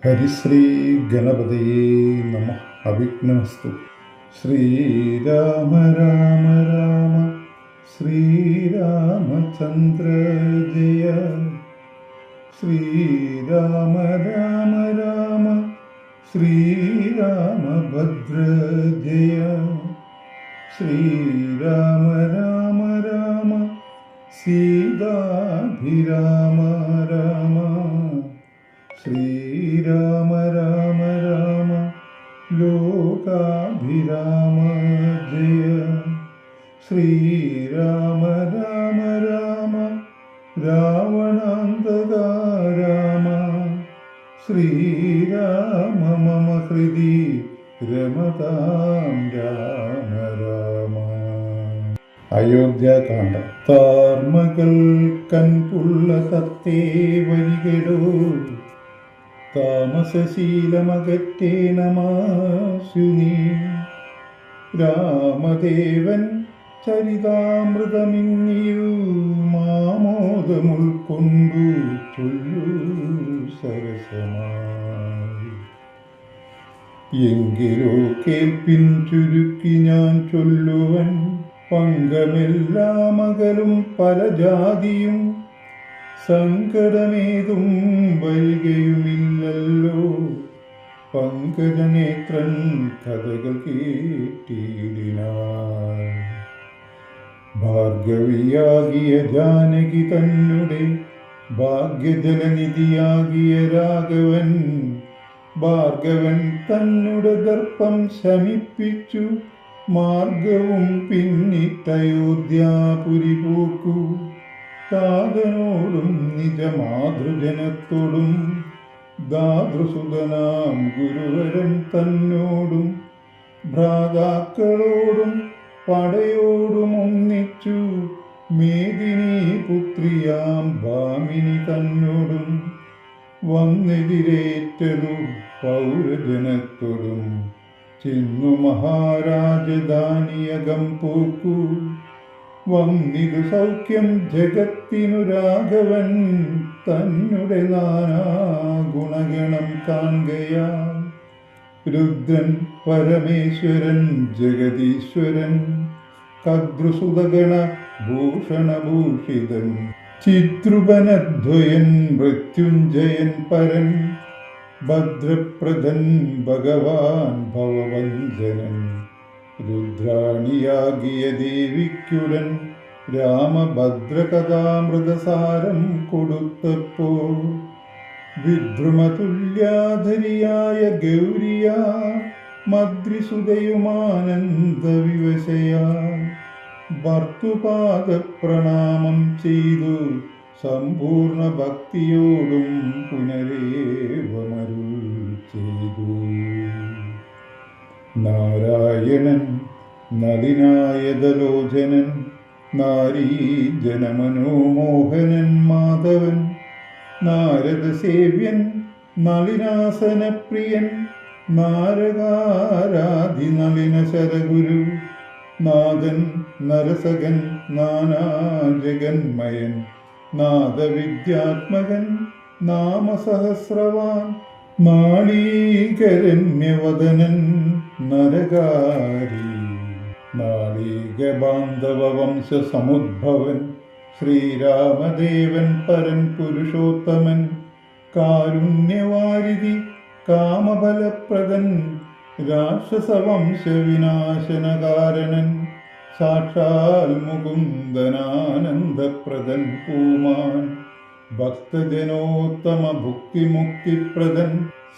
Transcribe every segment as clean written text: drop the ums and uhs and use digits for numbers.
ഹരിശ്രീ ഗണപതയേ നമ. അവിഘ്നമസ്തു. ശ്രീരാമ രാമ രാമ ശ്രീരാമചന്ദ്ര ജയ. ശ്രീരാമ രാമ രാമ ശ്രീരാമഭദ്ര ജയ. ശ്രീരാമ രാമ രാമ സീതാഭിരാമ രാമ. ശ്രീരാമ രാമ രാമ ലോകാഭിരാമ ജയ. ശ്രീരാമ രാമ രാമ രാവണാന്തക രാമ. ശ്രീരാമ മമ ഹൃദി രമതാം രാമ രാമ. അയോധ്യാകാന്ഡ. താർമകൾ കൺപുള്ള തത്തേ വരികടോ. താമസശീലമകറ്റേണമാശുനി. രാമദേവൻ ചരിതാമൃതമിന്നിയു മാമോദമുൾക്കൊണ്ടു ചൊല്ലു സരസമായി. എങ്കിലോ കേൾപ്പിൻ ചുരുക്കി ഞാൻ ചൊല്ലുവൻ. പങ്കമെല്ലാം അകലും പല ജാതിയും സങ്കടമേതും വരികയുമില്ലല്ലോ. പങ്കജനേത്രൻ കഥകൾ കേട്ടിടിനാൻ. ഭാർഗവിയാകിയ ജാനകി തന്നെ ഭാഗ്യജലനിധിയാകിയ രാഘവൻ. ഭാർഗവൻ തന്നെ ദർപ്പം ശമിപ്പിച്ചു മാർഗവും പിന്നിട്ടയോധ്യാപുരി പോക്കു. താതനോടും നിജമാതൃജനത്തോടും ദാതൃസുതനാം ഗുരുവരൻ തന്നോടും ഭ്രാതാക്കളോടും പടയോടും ഒന്നിച്ചു മേദിനി പുത്രിയാം ഭാമിനി തന്നോടും വന്നെതിരേറ്റതു പൗരജനത്തോടും. ചെന്നു മഹാരാജധാനിയകം പോക്കു. വന്നിതു സൗഖ്യം ജഗത്തിനു രാഘവൻ തന്നെ നാനാ ഗുണഗണം കാൺകയാൽ. രുദ്രൻ പരമേശ്വരൻ ജഗദീശ്വരൻ കദ്രുസുതഗണ ഭൂഷണഭൂഷിതൻ. ചിദ്രുപനദ്വയൻ മൃത്യുഞ്ജയൻ പരൻ. ഭദ്രപ്രദൻ ഭഗവാൻ ഭവവഞ്ചനൻ. രുദ്രാണിയാകിയ ദേവിക്കുടൻ രാമഭദ്രകഥാമൃതസാരം കൊടുത്തപ്പോൾ. വിദ്രുമതുല്യാധരിയായ ഗൗരിയാ മദ്രിസുതയുമാനന്ദവിവശയാ ഭർത്തുപാദപ്രണാമം ചെയ്തു സമ്പൂർണ്ണ ഭക്തിയോടും പുനരേവമരുൾ ചെയ്തു. നാരായണൻ നളിനായതലോചനൻ നാരീജനമനോമോഹനൻ മാധവൻ. നാരദസേവ്യൻ നളിനാസനപ്രിയൻ നാരകാരാധി നളിന ശരഗുരു. നാദൻ നരസകൻ നാനാജഗന്മയൻ നാദവിദ്യാത്മകൻ നാമസഹസ്രവാൻ. നാളീകരണ്യവദനൻ നരകാരി. നാളീക ബാന്ധവ വംശ സമുദ്ഭവൻ ശ്രീരാമദേവൻ പരൻ പുരുഷോത്തമൻ. കാരുണ്യവാരിധി കാമഫലപ്രദൻ രാക്ഷസവംശ വിനാശനകാരണൻ. സാക്ഷാൽ മുകുന്ദനാനന്ദപ്രദൻ പൂമാൻ. ഭക്തജനോത്തമ ഭുക്തിമുക്തിപ്രദൻ.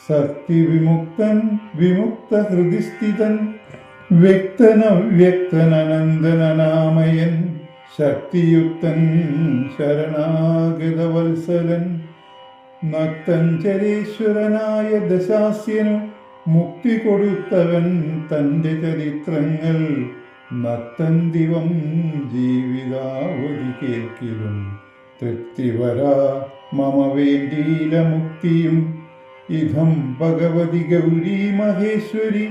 സക്തിവിമുക്തൻ വിമുക്ത ഹൃദിസ്ഥിതൻ. വ്യക്തനവ്യക്തനനന്ദനനാമയൻ. ശക്തിയുക്തൻ ശരണാഗതവത്സലൻ. നക്തഞ്ചരേശ്വരനായ ദശാസ്യനു മുക്തി കൊടുത്തവൻ തൻ്റെ ചരിത്രങ്ങൾ നക്തന്തിവം ജീവിതാവധി കേൾക്കിലും. തൃപ്തിവരാ മമ വേണ്ടീല മുക്തിയും. ഇതം ഭഗവതി ഗൗരി മഹേശ്വരി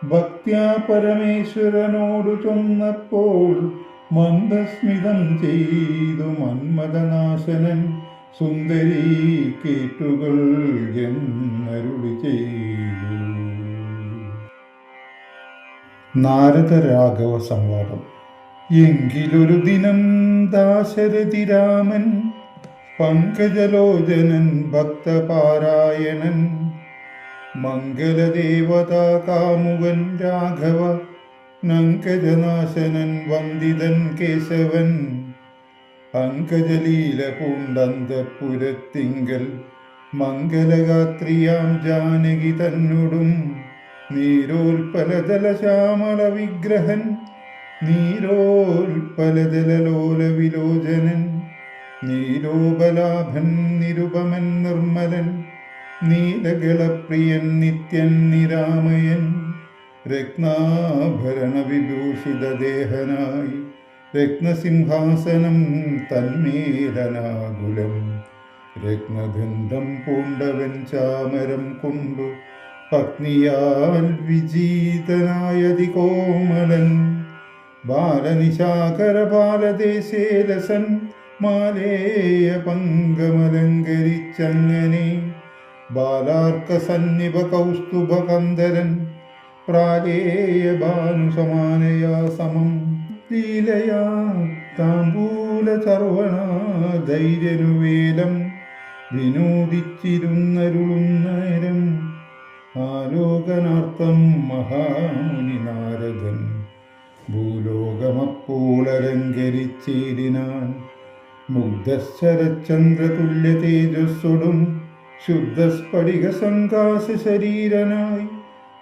ഭക്ത്യാ പരമേശ്വരനോടു ചൊന്നപ്പോൾ. മന്ദസ്മിതം ചെയ്തു മന്മഥനാശനൻ സുന്ദരീ കേറ്റുകൾ എന്നരുളി ചെയ്തു. നാരദരാഘവ സംവാദം. എങ്കിലൊരു ദിനം ദാശരഥി രാമൻ പങ്കജലോചനൻ ഭക്തപാരായണൻ മംഗലദേവതാ കാമുകൻ രാഘവ നങ്കജനാശനൻ വന്ദിതൻ കേശവൻ അങ്കജലീല പൂണ്ടന്തപുരത്തിങ്കൽ മംഗലഗാത്രിയാം ജാനകി തന്നോടും നീരോൽപലതലശ്യാമള വിഗ്രഹൻ നീരോൽപലതലോല വിലോചനൻ നീലോപലാഭൻ നിരുപമൻ നിർമ്മലൻ നീലഗളപ്രിയൻ നിത്യൻ നിരാമയൻ രത്നാഭരണ വിഭൂഷിതദേഹനായി രത്നസിംഹാസനം തന്മേലനാകുലം രത്നഗന്ധം പൂണ്ടവൻ ചാമരം കൊണ്ടു പത്നിയാൽ വിജീതനായതി കോമലൻ ബാലനിശാകര ബാലദേശേലസൻ മാലേയ പങ്കമലങ്കരിച്ചങ്ങനെ ബാലാർക്ക സന്നിഭ കൗസ്തുഭകന്ധരൻ പ്രാലേയ ഭാനുസമാനയാ സമം ലീലയാ താമ്പൂല ചർവണ ധൈര്യനുവേലം വിനോദിച്ചിരുന്നരുളുന്നേരം ആലോകനാർത്ഥം മഹാമുനി നാരദൻ ഭൂലോകമപ്പോളലങ്കരിച്ചിടിനാൻ മുഗ്ധശരചന്ദ്രതുല്യ തേജസ്സൊടും ശുദ്ധസ്ഫടിക സംകാശ ശരീരനായി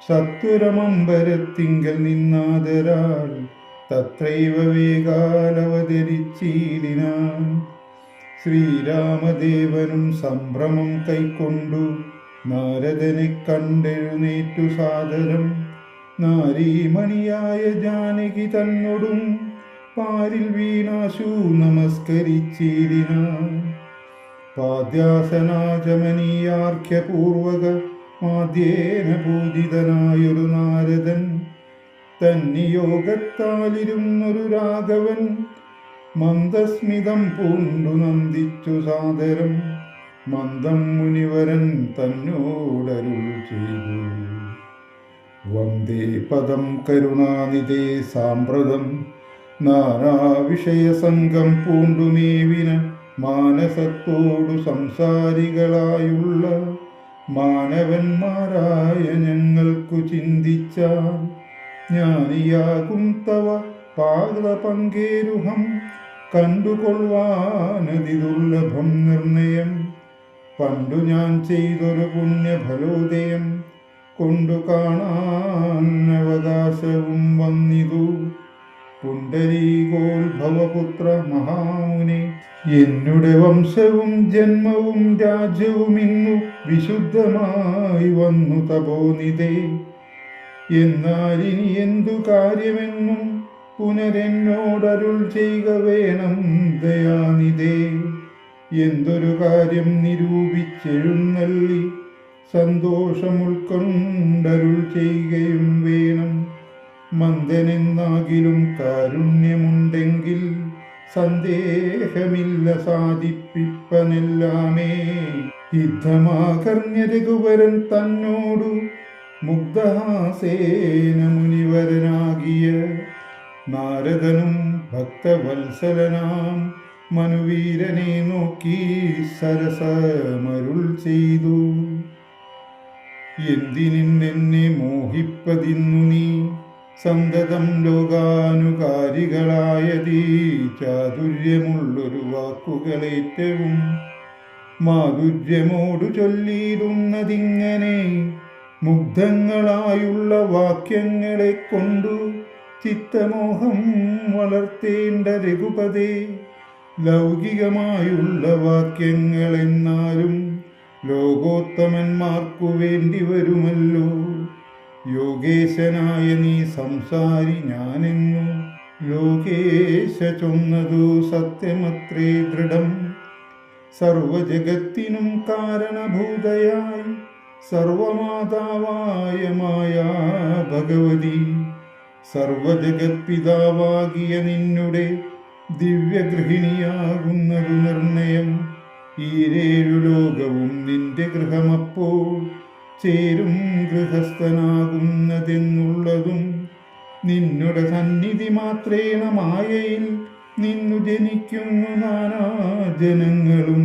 സത്വരമമ്പരത്തിങ്കൽ നിന്നാദരാൽ തത്രൈവ വേഗാലവതരിച്ചിടിനാൻ ശ്രീരാമദേവനും സംഭ്രമം കൈക്കൊണ്ടു നാരദനെ കണ്ടെഴുന്നേറ്റു സാദരം നാരീമണിയായ ജാനകി തന്നോടും പാരിൽ വീണാശു നമസ്കരിച്ചിടിനാൻ പാദ്യാസനാചമനീയാർഘ്യപൂർവക മാധ്യേന പൂജിതനായൊരു നാരദൻ തന്നിയോഗത്താലിരുന്നൊരു രാഘവൻ മന്ദസ്മിതം പൂണ്ടു നന്ദിച്ചു സാദരം മന്ദം മുനിവരൻ തന്നോടരുൾ ചെയ്തു. വന്ദേ പദം കരുണാനിധേ സാമ്പ്രതം നാനാവിഷയസംഗം പൂണ്ടുമേവിന മാനസത്തോടു സംസാരികളായുള്ള മാനവന്മാരായ ഞങ്ങൾക്കു ചിന്തിച്ചാൽ ജ്ഞാനിയാകും തവ പാദപങ്കേരുഹം കണ്ടുകൊള്ളുവാനതി ദുർലഭം നിർണയം പണ്ടു ഞാൻ ചെയ്തൊരു പുണ്യഫലോദയം കൊണ്ടു കാണാൻ അവകാശവും വന്നിതു. പുണ്ടരീകോത്ഭവപുത്ര മഹാമുനി എന്നുടെ വംശവും ജന്മവും രാജ്യവും ഇന്നു വിശുദ്ധമായി വന്നു തപോനിധേ. എന്നാൽ ഇനി എന്തു കാര്യമെന്നും പുനരെന്നോടരുൾ ചെയ്യുക വേണം ദയാനിധേ. എന്തൊരു കാര്യം നിരൂപിച്ചെഴുന്നള്ളി സന്തോഷമുൾക്കൊണ്ടരുൾ ചെയ്യുകയും വേണം. മന്ദനെന്നാകിലും കാരുണ്യമുണ്ടെങ്കിൽ സന്ദേഹമില്ല സാധിപ്പിപ്പനെല്ലാമേ. യുദ്ധമാകർണ്യ രഘുവരൻ തന്നോടു മുഗ്ധഹാസേന മുനിവരനാകിയ നാരദനും ഭക്തവത്സലനാം മനുവീരനെ നോക്കി സരസമരുൾ ചെയ്തു. എന്തിനെന്നെ മോഹിപ്പതിന്നു നീ സന്തതം ലോകാനുകാരികളായതീ ചാതുര്യമുള്ളൊരു വാക്കുകളേറ്റവും മാധുര്യമോടു ചൊല്ലിയിരുന്നതിങ്ങനെ മുഗ്ധങ്ങളായുള്ള വാക്യങ്ങളെ കൊണ്ടു ചിത്തമോഹം വളർത്തേണ്ട രഘുപതേ. ലൗകികമായുള്ള വാക്യങ്ങളെന്നാലും ലോകോത്തമന്മാർക്കു വേണ്ടി വരുമല്ലോ. യോഗേശനായ നീ സംസാരി ഞാനെന്നു ലോകേശ ചൊന്നതു സത്യമത്രേ ദൃഢം. സർവജഗത്തിനും കാരണഭൂതയായി സർവമാതാവായ മായാ ഭഗവതി സർവജഗത് പിതാവാകിയ നിന്നുടെ ദിവ്യഗൃഹിണിയാകുന്നതു നിർണയം. ഈരേഴു ലോകവും നിന്റെ ഗൃഹമപ്പോൾ ചേരും ഗൃഹസ്ഥനാകുന്നതെന്നുള്ളതും നിന്നുടെ സന്നിധി മാത്രേണ മായയിൽ നിന്നു ജനിക്കുന്നു നാനാജനങ്ങളും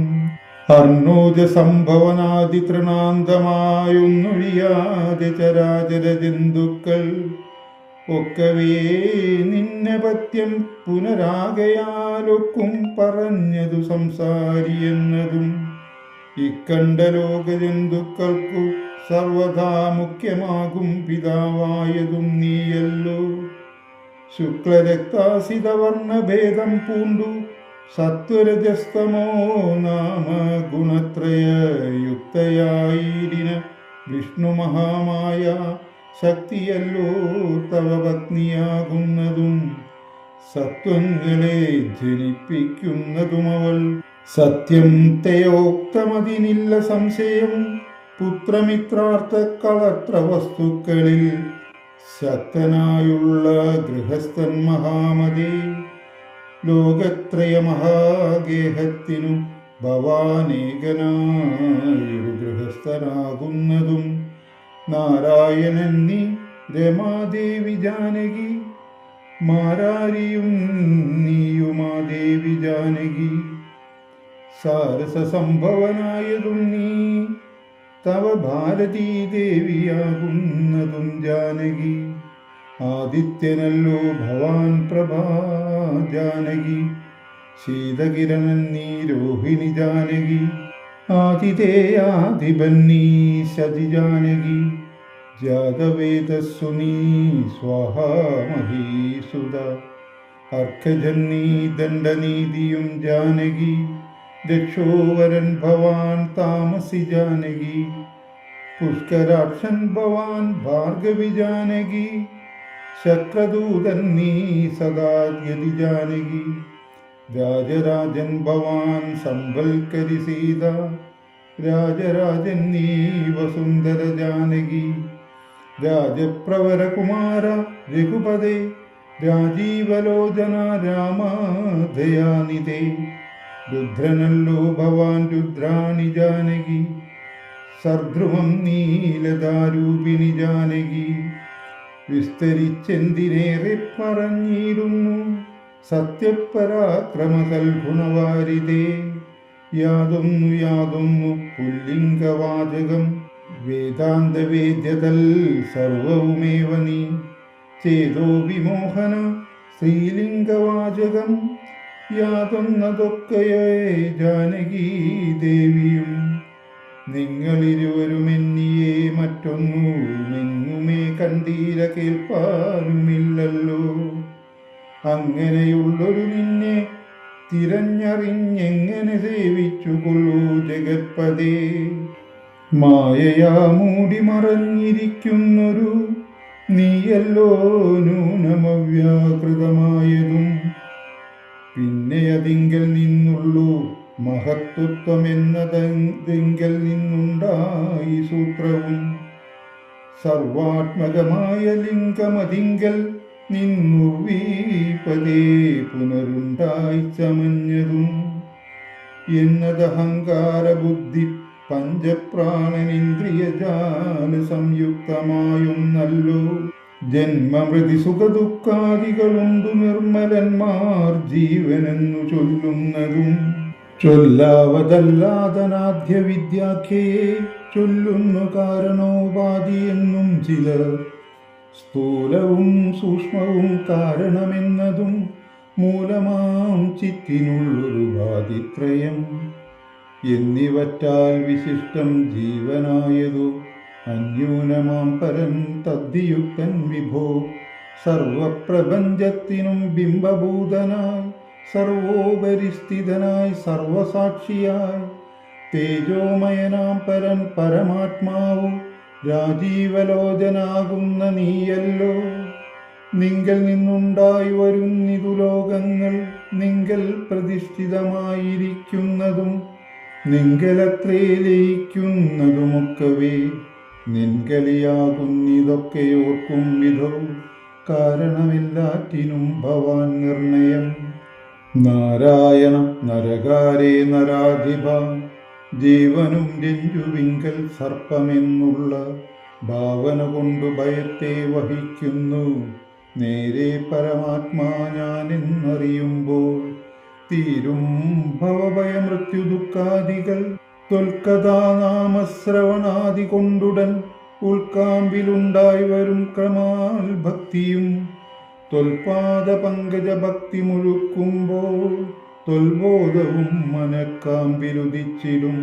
അർണോജ സംഭവനാദി തൃണാന്തമായൊന്നൊഴിയാതെ ചരാചര ജന്തുക്കൾ ഒക്കവേ നിന്നപത്യം പുനരാകയാലൊക്കും പറഞ്ഞതു സംസാരി എന്നതും ഇക്കണ്ട ലോകജന്തുക്കൾക്കു സർവഥാ മുഖ്യമാകും പിതാവായതും നീയല്ലോ. ശുക്ലരക്താസിതവർണഭേദം പൂണ്ടു സത്വരജസ്തമോ നാമ ഗുണത്രയയുക്തയായിരിന വിഷ്ണു മഹാമായ ശക്തിയല്ലോ തവ പത്നിയാകുന്നതും സത്വങ്ങളെ ജനിപ്പിക്കുന്നതുമവൾ. സത്യം തയോക്തമതിനില്ല സംശയം പുത്രമിത്രാർത്ഥ കളത്ര വസ്തുക്കളിൽ ശക്തനായുള്ള ഗൃഹസ്ഥൻ മഹാമതേ. ലോകത്രയ മഹാഗേഹത്തിനു ഭവാനേകനായൊരു ഗൃഹസ്ഥനാകുന്നതും നാരായണൻ നീ രമാദേവി ജാനകി മാരാരിയും നീയുമാദേവി ജാനകി. സാരസസംഭവനായതും നീ തവ ഭാരതീ ദേവിയാകുന്നതും ജാനകി. ആദിത്യനല്ലോ ഭവാൻ പ്രഭാ ജാനകി. ശീതകിരണൻ നീ രോഹിണി ജാനകി. ആതിഥേയാധിപൻ നീ സതി ജാനകി. ജാതവേദസ്സു നീ സ്വാഹാമഹീസുത. അർക്കജൻ നീ ദണ്ഡനീതിയും ജാനകി. ദക്ഷോവരൻ ഭവാൻ താമസി ജാനകി. പുഷ്കരാക്ഷൻ ഭവാൻ ഭാർഗവി ജാനകി. ശക്രദൂതൻ നീ സദാദ്യതി ജാനകി. രാജരാജൻ ഭവാൻ സംബൽക്കരി സീത. രാജരാജൻ നീ വസുന്ധര ജാനകി. രാജപ്രവരകുമാര രഘുപതേ രാജീവലോചന രാമദയാനിതേ. രുദ്രനല്ലോ ഭവാൻ രുദ്രാണി ജാനകി. സർധ്രുവം നീലദാരൂപിണി ജാനകി. വിസ്തരിച്ചെന്തിനേറെ പറഞ്ഞിരുന്നു സത്യപരാക്രമസൽഗുണവാരിതേ. യാതൊന്നു പുല്ലിംഗവാചകം വേദാന്തവേദ്യതൽ സർവവുമേവ നീ. ചേതോ വിമോഹന സ്ത്രീലിംഗവാചകം യാതൊന്നതൊക്കെയേ ജാനകീ ദേവിയും. നിങ്ങളിരുവരുമെന്നിയെ മറ്റൊന്നുമെങ്ങുമേ കണ്ടീര കേൾപ്പാനുമില്ലല്ലോ. അങ്ങനെയുള്ളൊരു നിന്നെ തിരഞ്ഞറിഞ്ഞെങ്ങനെ സേവിച്ചുകൊള്ളൂ ജഗത്പദേ. മായയാ മൂടി മറഞ്ഞിരിക്കുന്നൊരു നീയല്ലോ നൂനമവ്യാകൃതമായതും. പിന്നെ അതിങ്കൽ നിന്നുള്ളൂ മഹത്വത്വമെന്നതെങ്കിൽ നിന്നുണ്ടായി സൂത്രവും. സർവാത്മകമായ ലിംഗമതിങ്കൽ നിന്നുവീപതേ പുനരുണ്ടായി ചമഞ്ഞതും. എന്നതഹങ്കാരബുദ്ധി പഞ്ചപ്രാണനിന്ദ്രിയജാല സംയുക്തമായൊന്നല്ലോ. ജന്മമൃതി സുഖദുഃഖാദികളുണ്ടു നിർമ്മലന്മാർ ജീവനെന്നു ചൊല്ലുന്നതും. ചൊല്ലാവതല്ലാതനാദ്യ വിദ്യാഖ്യയെ ചൊല്ലുന്നു കാരണോപാധിയെന്നും ചിലർ. സ്ഥൂലവും സൂക്ഷ്മവും കാരണമെന്നതും മൂലമാം ചിത്തിനുള്ളൊരു ബാധിത്രയം എന്നിവറ്റാൽ വിശിഷ്ടം ജീവനായതു അന്യൂനമാം പരൻ തദ്ധിയുക്തൻ വിഭോ. സർവപ്രപഞ്ചത്തിനും ബിംബഭൂതനായി സർവോപരിസ്ഥിതനായി സർവസാക്ഷിയായി തേജോമയനാം പരൻ പരമാത്മാവു രാജീവലോചനാകുന്ന നീയല്ലോ. നിങ്കൽ നിന്നുണ്ടായി വരുന്നിതു ലോകങ്ങൾ നിങ്കൽ പ്രതിഷ്ഠിതമായിരിക്കുന്നതും നിങ്കലത്രേ ലയിക്കുന്നതുമൊക്കവേ. നിൻകലിയാകുന്നിതൊക്കെയോർക്കും വിധോ കാരണമെല്ലാറ്റിനും ഭവാൻ നിർണയം. നാരായണ നരകാരേ നരാധിപ ജീവനും രഞ്ജുവിങ്കൽ സർപ്പമെന്നുള്ള ഭാവന കൊണ്ടു ഭയത്തെ വഹിക്കുന്നു. നേരെ പരമാത്മാ ഞാനെന്നറിയുമ്പോൾ തീരും ഭവഭയമൃത്യു ദുഃഖാദികൾ. ത്വൽക്കഥാനാമശ്രവണാദി കൊണ്ടുടൻ ഉൾക്കാമ്പിലുണ്ടായി വരും ക്രമാൽ ഭക്തിയും. ത്വൽപാദ പങ്കജ ഭക്തി മുഴുക്കുമ്പോൾ ത്വൽബോധവും മനക്കാമ്പിലുദിച്ചിടും.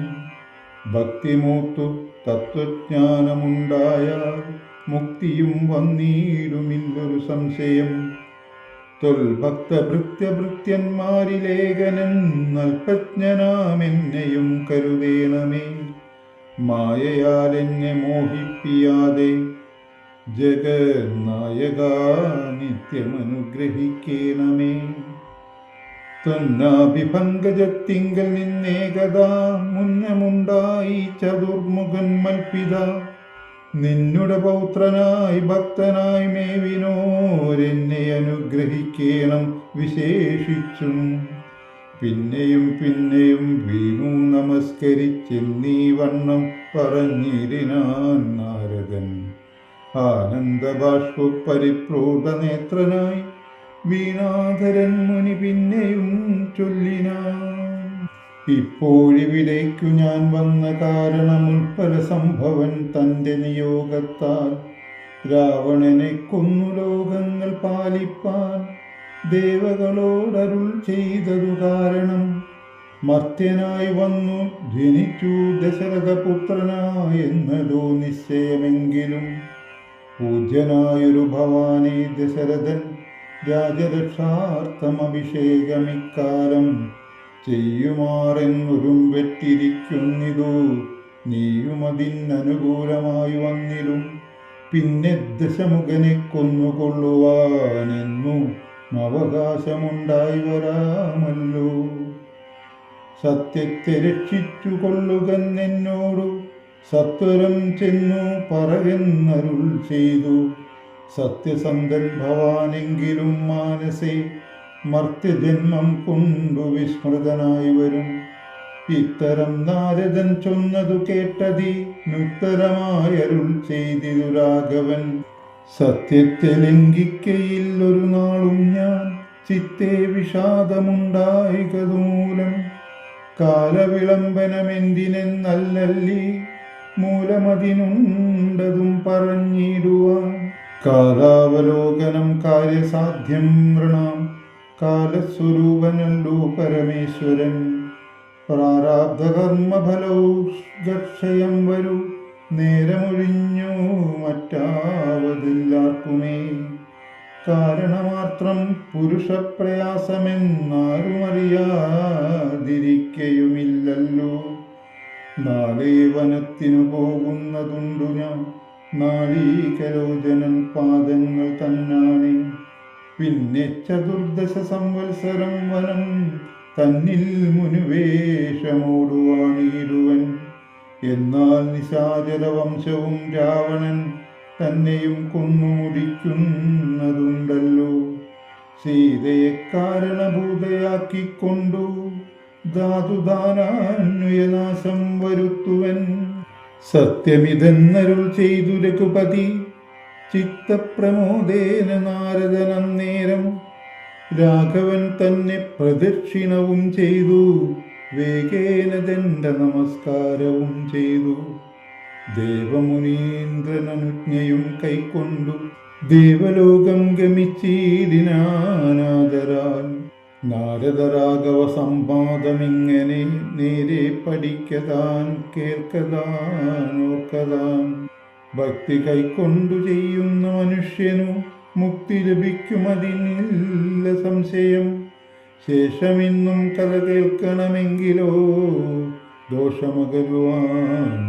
ഭക്തിമൂത്തു തത്വജ്ഞാനമുണ്ടായാൽ മുക്തിയും വന്നിടുമില്ലൊരു സംശയം. ത്വൽഭക്തഭൃത്യഭൃത്യന്മാരിലേഖനൻ അല്പജ്ഞനാമെന്നെയും കരുതേണമേ. മായയാൽ എന്നെ മോഹിപ്പിയാതെ ജഗന്നായക നിത്യമനുഗ്രഹിക്കേണമേ. ത്വന്നാഭിപങ്കജത്തിങ്കൽ നിന്നേകദാ മുന്നമുണ്ടായി ചതുർമുഖൻ മൽപിത. നിന്നുടെ പൗത്രനായി ഭക്തനായി മേവിനോരെന്നെ അനുഗ്രഹിക്കേണം വിശേഷിച്ചും. പിന്നെയും പിന്നെയും വീണു നമസ്കരിച്ചെന്നീ വണ്ണം പറഞ്ഞിരിനാൻ നാരദൻ. ആനന്ദബാഷ്പ പരിപ്രോത നേത്രനായി വീണാധരൻ മുനി പിന്നെയും ചൊല്ലിനാൻ. ഇപ്പോഴിവിടേക്കു ഞാൻ വന്ന കാരണം ഉൽപ്പല സംഭവൻ തൻ്റെ നിയോഗത്താൽ രാവണനെ കൊന്നു ലോകങ്ങൾ പാലിപ്പാൻ ദേവകളോടരുൾ ചെയ്തതു കാരണം. മർത്യനായി വന്നു ജനിച്ചു ദശരഥപുത്രനായെന്നതോ നിശ്ചയമെങ്കിലും പൂജ്യനായൊരു ഭവാനെ ദശരഥൻ രാജരക്ഷാർത്ഥമഭിഷേകമിക്കാലം ചെയ്യുമാറെന്നൊരുമ്പെറ്റിരിക്കുന്നിതു. നീയുമതിനനുകൂലമായി വന്നിലും പിന്നെ ദശമുഖനെ കൊന്നുകൊള്ളുവാനെന്നു അവകാശമുണ്ടായി വരാമല്ലോ. സത്യത്തെ രക്ഷിച്ചു കൊള്ളുകെന്നോടു സത്വരം ചെന്നു പറകെന്നരുൾ ചെയ്തു. സത്യസന്ധൻ ഭവാനെങ്കിലും മാനസേ മർത്യജന്മം കൊണ്ടു വിസ്മൃതനായി വരും. ഇത്തരം നാരദൻ ചൊന്നതു കേട്ടതിനുത്തരമായരുൾ ചെയ്തിതു രാഘവൻ. സത്യത്തെ ലംഘിക്കയില്ലൊരു നാളും ഞാൻ, ചിത്തേ വിഷാദമുണ്ടായികതുമൂലം. കാലവിളംബനമെന്തിനെന്നല്ലല്ലി മൂലമതിനുണ്ടതും പറഞ്ഞിടുവാൻ. കാലാവലോകനം കാര്യസാധ്യം നൃണാം, കാലസ്വരൂപനല്ലോ പരമേശ്വരൻ. പ്രാരാബ്ധകർമ്മഫലൗർഗക്ഷയം വരൂ, നേരമൊഴിഞ്ഞു മറ്റാവതില്ലാർക്കുമേ. കാരണമാത്രം പുരുഷപ്രയാസമെന്നാരുമറിയാതിരിക്കയുമില്ലല്ലോ. നാളെ വനത്തിനു പോകുന്നതുണ്ടു ഞാൻ, നാളീകലോചനൻ പാദങ്ങൾ തന്നാണേ. പിന്നെ ചതുർദശ സംവത്സരം വനം തന്നിൽ മുനുവേഷമോടുവാണിടുവൻ. എന്നാൽ നിശാചര വംശവും രാവണൻ തന്നെയും കൊന്നുമുടിക്കുന്നതുണ്ടല്ലോ. സീതയെ കാരണഭൂതയാക്കിക്കൊണ്ടു ധാതുദാനാന്വയനാശം വരുത്തുവൻ. സത്യമിതെന്നരുൾ ചെയ്തു രഘുപതി ചിത്തപ്രമോദേന നാരദനന്നേരം. രാഘവൻ തന്നെ പ്രദക്ഷിണവും ചെയ്തു, വേഗേന ദണ്ഡ നമസ്കാരവും ചെയ്തു. ദേവമുനീന്ദ്രനനുജ്ഞയും കൈക്കൊണ്ടു ദേവലോകം ഗമിച്ചീടിനാനാദരാൽ. നാരദരാഘവ സംവാദമിങ്ങനെ നേരെ പഠിക്കതാൻ കേൾക്കതാൻ ഓർക്കതാൻ. ഭക്തി കൈക്കൊണ്ടു ചെയ്യുന്ന മനുഷ്യനു മുക്തി ലഭിക്കുമതിനില്ല സംശയം. ശേഷമിന്നും കഥ കേൾക്കണമെങ്കിലോ ദോഷമകലുവാൻ